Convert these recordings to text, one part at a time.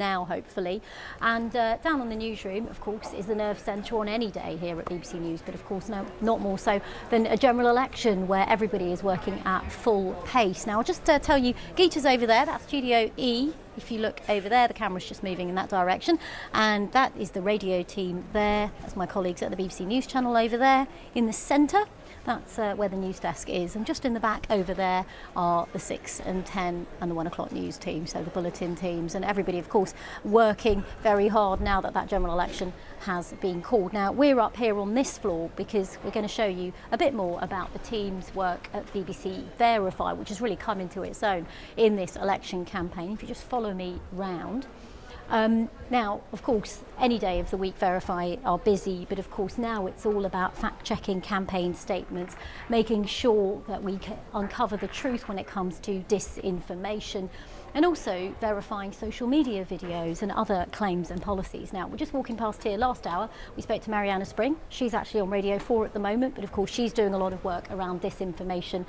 now, hopefully. And down on the newsroom, of course, is the nerve centre on any day here at BBC News, but of course no, not more so than a general election where everybody is working at full pace. Now I'll just tell you, Geeta's over there, that's Studio E. If you look over there, the camera's just moving in that direction, and that is the radio team there. That's my colleagues at the BBC News channel over there in the centre. That's where the news desk is, and just in the back over there are the 6 and 10 and the 1 o'clock news team, so the bulletin teams, and everybody of course working very hard now that that general election has been called. Now we're up here on this floor because we're going to show you a bit more about the team's work at BBC Verify, which has really come into its own in this election campaign. If you just follow me round. Now, of course, any day of the week Verify are busy, but of course now it's all about fact-checking campaign statements, making sure that we can uncover the truth when it comes to disinformation, and also verifying social media videos and other claims and policies. Now, we're just walking past here. Last hour, we spoke to Mariana Spring. She's actually on Radio 4 at the moment, but of course she's doing a lot of work around disinformation.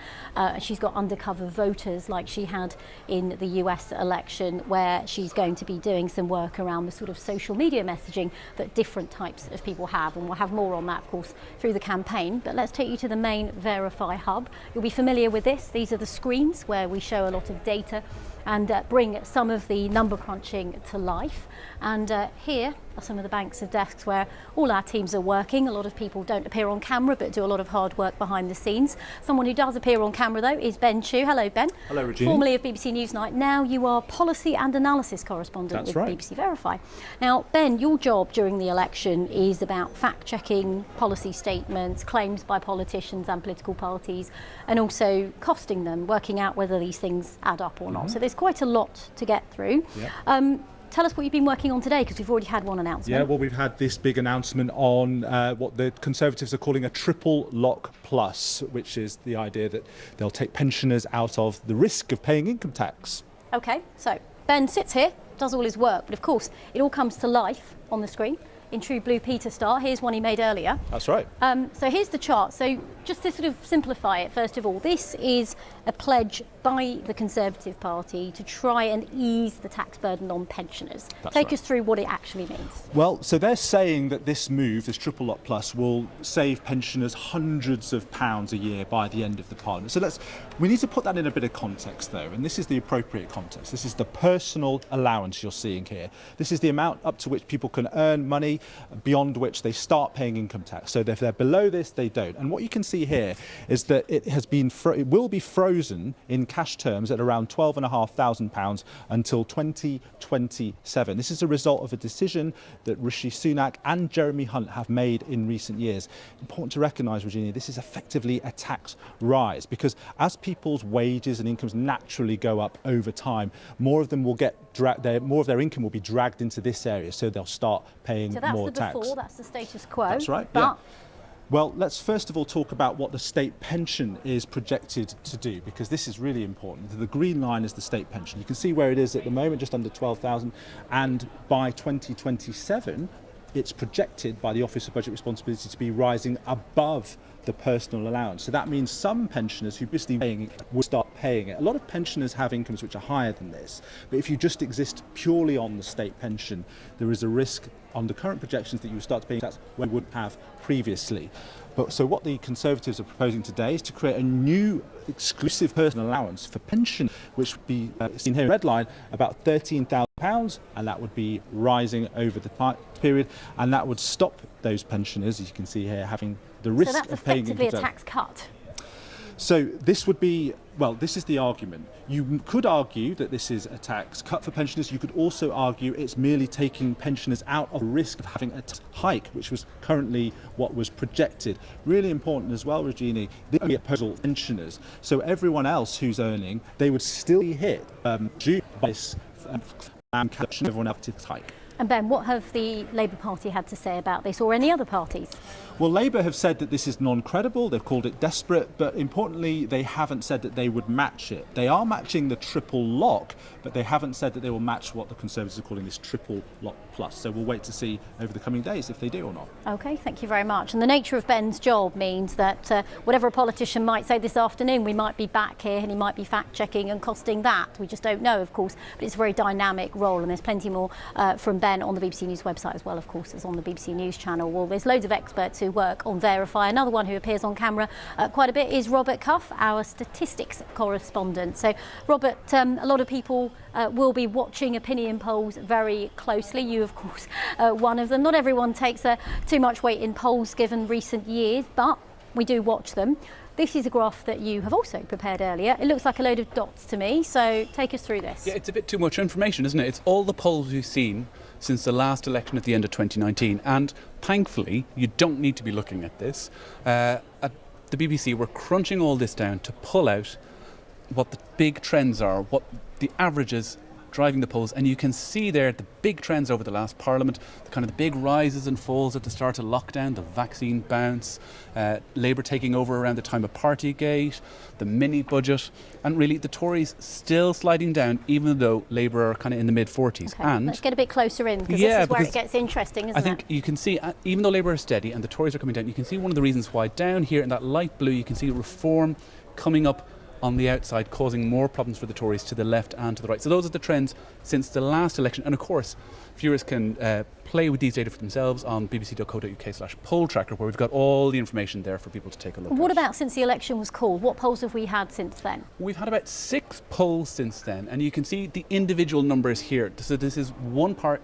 She's got undercover voters like she had in the US election, where she's going to be doing some work around the sort of social media messaging that different types of people have, and we'll have more on that, of course, through the campaign. But let's take you to the main Verify hub. You'll be familiar with this. These are the screens where we show a lot of data and bring some of the number crunching to life. And here are some of the banks of desks where all our teams are working. A lot of people don't appear on camera but do a lot of hard work behind the scenes. Someone who does appear on camera though is Ben Chu. Hello Ben. Hello Rajini. Formerly of BBC Newsnight, now you are policy and analysis correspondent with BBC Verify. Now Ben, your job during the election is about fact checking policy statements, claims by politicians and political parties, and also costing them, working out whether these things add up or not. So there's quite a lot to get through. Yep. Tell us what you've been working on today, because we've already had one announcement. Yeah, well, we've had this big announcement on what the Conservatives are calling a triple lock plus, which is the idea that they'll take pensioners out of the risk of paying income tax. Okay, so Ben sits here, does all his work, but of course it all comes to life on the screen in true Blue Peter style. Here's one he made earlier. That's right. So here's the chart. So just to sort of simplify it, first of all, this is a pledge by the Conservative Party to try and ease the tax burden on pensioners. Take us through what it actually means. Well, so they're saying that this move, this triple lock plus, will save pensioners hundreds of pounds a year by the end of the Parliament. So we need to put that in a bit of context though, and this is the appropriate context. This is the personal allowance you're seeing here. This is the amount up to which people can earn money, beyond which they start paying income tax. So if they're below this, they don't. And what you can see here is that it will be frozen in cash terms at around £12,500 until 2027. This is a result of a decision that Rishi Sunak and Jeremy Hunt have made in recent years. Important to recognise, Rajini, this is effectively a tax rise, because as people's wages and incomes naturally go up over time, more of them will get more of their income will be dragged into this area, so they'll start paying more tax. So that's the before, that's the status quo. That's right. But yeah. Well, let's first of all talk about what the state pension is projected to do, because this is really important. The green line is the state pension. You can see where it is at the moment, just under 12,000, and by 2027, it's projected by the Office of Budget Responsibility to be rising above the personal allowance. So that means some pensioners who basically paying it will start paying it. A lot of pensioners have incomes which are higher than this, but if you just exist purely on the state pension, there is a risk under current projections that you will start paying tax when you wouldn't have previously. So what the Conservatives are proposing today is to create a new exclusive personal allowance for pension, which would be seen here in red line, about £13,000, and that would be rising over the period, and that would stop those pensioners, as you can see here, having the risk of paying income tax. So that's effectively a tax cut. So this would be, well, this is the argument. You could argue that this is a tax cut for pensioners. You could also argue it's merely taking pensioners out of the risk of having a tax hike, which was currently what was projected. Really important as well, Rajini, this is only a proposal for pensioners. So everyone else who's earning, they would still be hit due by this everyone else to hike. And Ben, what have the Labour Party had to say about this, or any other parties? Well, Labour have said that this is non-credible, they've called it desperate, but importantly, they haven't said that they would match it. They are matching the triple lock, but they haven't said that they will match what the Conservatives are calling this triple lock plus. So we'll wait to see over the coming days if they do or not. OK, thank you very much. And the nature of Ben's job means that whatever a politician might say this afternoon, we might be back here and he might be fact-checking and costing that. We just don't know, of course, but it's a very dynamic role, and there's plenty more from Ben on the BBC News website as well, of course, as on the BBC News channel. Well, there's loads of experts who work on Verify. Another one who appears on camera quite a bit is Robert Cuff, our statistics correspondent. So, Robert, a lot of people will be watching opinion polls very closely. You, of course, one of them. Not everyone takes too much weight in polls given recent years, but we do watch them. This is a graph that you have also prepared earlier. It looks like a load of dots to me, so take us through this. Yeah, it's a bit too much information, isn't it? It's all the polls we've seen since the last election at the end of 2019, and thankfully you don't need to be looking at this. At the BBC we're crunching all this down to pull out what the big trends are, what the averages driving the polls, and you can see there the big trends over the last Parliament, the kind of the big rises and falls at the start of lockdown, the vaccine bounce, Labour taking over around the time of Partygate, the mini budget, and really the Tories still sliding down, even though Labour are kind of in the mid-40s. Okay, and let's get a bit closer in, because this is where it gets interesting, isn't it? I think you can see, even though Labour are steady and the Tories are coming down, you can see one of the reasons why down here in that light blue you can see Reform coming up on the outside, causing more problems for the Tories to the left and to the right. So those are the trends since the last election. And of course, viewers can play with these data for themselves on bbc.co.uk/poll tracker, where we've got all the information there for people to take a look at. What about since the election was called? What polls have we had since then? We've had about 6 polls since then, and you can see the individual numbers here. So this is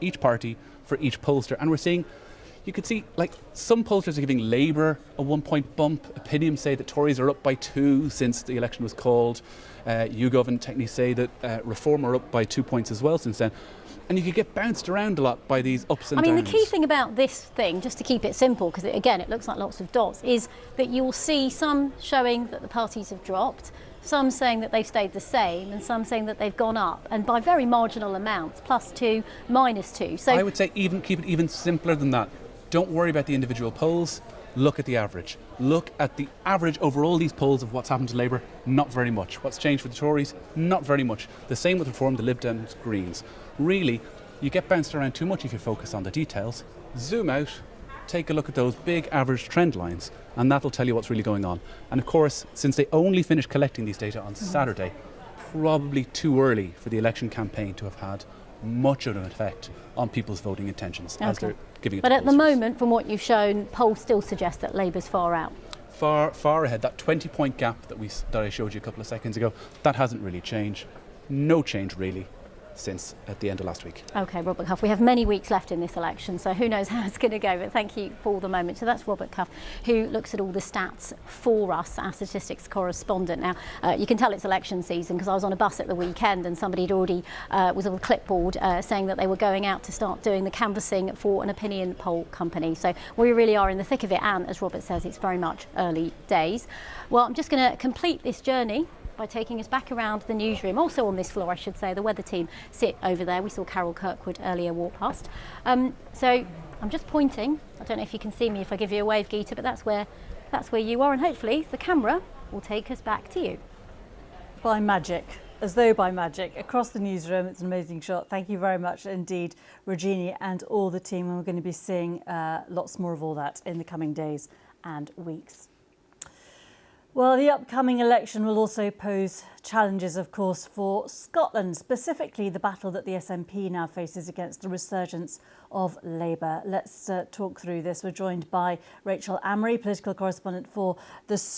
each party for each pollster, and we're seeing, you could see, like, some pollsters are giving Labour a 1-point bump. Opinion say that Tories are up by 2 since the election was called. YouGov and Techni say that Reform are up by 2 points as well since then. And you could get bounced around a lot by these ups and downs. I mean, the key thing about this thing, just to keep it simple, because again, it looks like lots of dots, is that you'll see some showing that the parties have dropped, some saying that they've stayed the same, and some saying that they've gone up, and by very marginal amounts, +2, -2. So I would say keep it even simpler than that. Don't worry about the individual polls. Look at the average. Look at the average over all these polls of what's happened to Labour. Not very much. What's changed for the Tories? Not very much. The same with Reform, the Lib Dems, Greens. Really, you get bounced around too much if you focus on the details. Zoom out, take a look at those big average trend lines, and that'll tell you what's really going on. And of course, since they only finished collecting these data on Saturday, probably too early for the election campaign to have had much of an effect on people's voting intentions as they're giving it. But at the moment, from what you've shown, polls still suggest that Labour's far out. Far ahead. That 20-point gap that I showed you a couple of seconds ago, that hasn't really changed. No change really since at the end of last week. OK, Robert Cuff, we have many weeks left in this election, so who knows how it's going to go, but thank you for the moment. So that's Robert Cuff, who looks at all the stats for us, our statistics correspondent. Now, you can tell it's election season because I was on a bus at the weekend and somebody had already was on a clipboard saying that they were going out to start doing the canvassing for an opinion poll company. So we really are in the thick of it, and as Robert says, it's very much early days. Well, I'm just going to complete this journey by taking us back around the newsroom, also on this floor I should say. The weather team sit over there. We saw Carol Kirkwood earlier walk past. So I'm just pointing. I don't know if you can see me if I give you a wave, Geeta, but that's where you are, and hopefully the camera will take us back to you. By magic, as though by magic, across the newsroom. It's an amazing shot. Thank you very much indeed, Rajini and all the team, and we're going to be seeing lots more of all that in the coming days and weeks. Well, the upcoming election will also pose challenges, of course, for Scotland, specifically the battle that the SNP now faces against the resurgence of Labour. Let's talk through this. We're joined by Rachel Amory, political correspondent for The